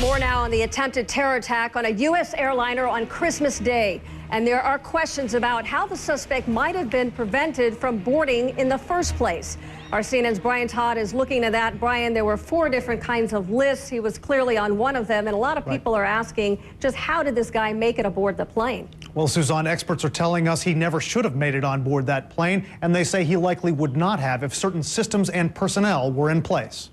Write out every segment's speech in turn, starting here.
More now on the attempted terror attack on a U.S. airliner on Christmas Day. And there are questions about how the suspect might have been prevented from boarding in the first place. Our CNN's Brian Todd is looking at that. Brian, there were 4 different kinds of lists. He was clearly on one of them. And a lot of people are asking, just how did this guy make it aboard the plane? Well, Suzanne, experts are telling us he never should have made it on board that plane. And they say he likely would not have if certain systems and personnel were in place.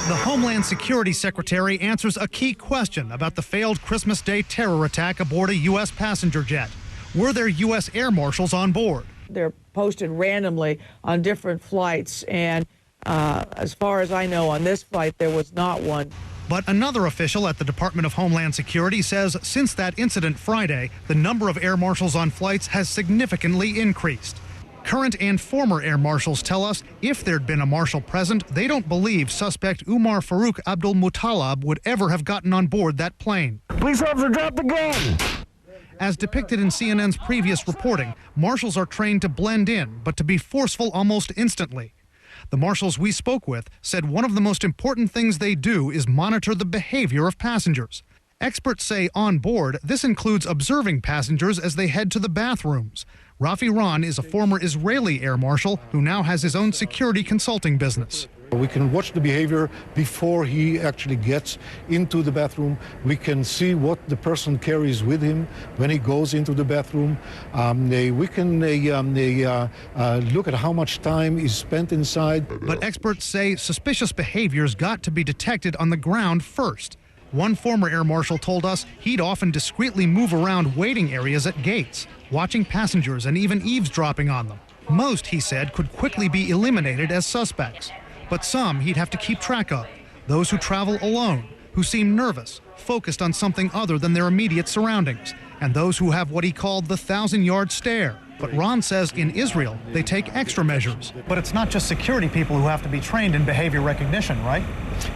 The Homeland Security Secretary answers a key question about the failed Christmas Day terror attack aboard a U.S. passenger jet. Were there U.S. air marshals on board? They're posted randomly on different flights, and as far as I know, on this flight, there was not one. But another official at the Department of Homeland Security says since that incident Friday, the number of air marshals on flights has significantly increased. Current and former air marshals tell us if there'd been a marshal present, they don't believe suspect Umar Farouk Abdul Muttalab would ever have gotten on board that plane. Police officer, drop the gun! As depicted in CNN's previous reporting, marshals are trained to blend in, but to be forceful almost instantly. The marshals we spoke with said one of the most important things they do is monitor the behavior of passengers. Experts say on board, this includes observing passengers as they head to the bathrooms. Rafi Ron is a former Israeli air marshal who now has his own security consulting business. We can watch the behavior before he actually gets into the bathroom. We can see what the person carries with him when he goes into the bathroom. We can look at how much time is spent inside. But experts say suspicious behavior's got to be detected on the ground first. One former air marshal told us he'd often discreetly move around waiting areas at gates, watching passengers and even eavesdropping on them. Most, he said, could quickly be eliminated as suspects. But some he'd have to keep track of. Those who travel alone, who seem nervous, focused on something other than their immediate surroundings, and those who have what he called the 1,000-yard stare. But Ron says in Israel, they take extra measures. But it's not just security people who have to be trained in behavior recognition, right?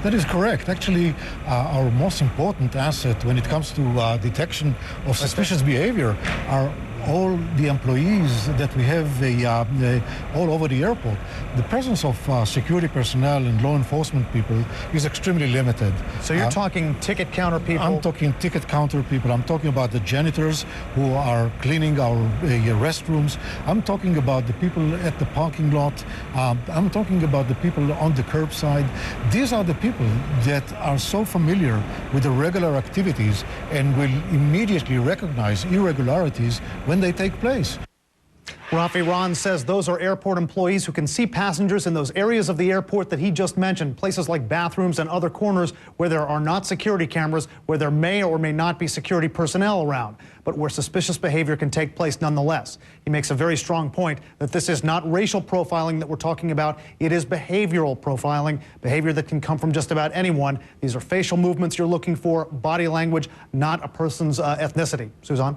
That is correct. Actually, our most important asset when it comes to detection of suspicious behavior are all the employees that we have all over the airport. The presence of security personnel and law enforcement people is extremely limited. So you're talking ticket counter people? I'm talking ticket counter people. I'm talking about the janitors who are cleaning our restrooms. I'm talking about the people at the parking lot. I'm talking about the people on the curbside. These are the people that are so familiar with the regular activities and will immediately recognize irregularities when they take place. Rafi Ron says those are airport employees who can see passengers in those areas of the airport that he just mentioned, places like bathrooms and other corners where there are not security cameras, where there may or may not be security personnel around, but where suspicious behavior can take place nonetheless. He makes a very strong point that this is not racial profiling that we're talking about. It is behavioral profiling, behavior that can come from just about anyone. These are facial movements you're looking for, body language, not a person's ethnicity. Suzanne?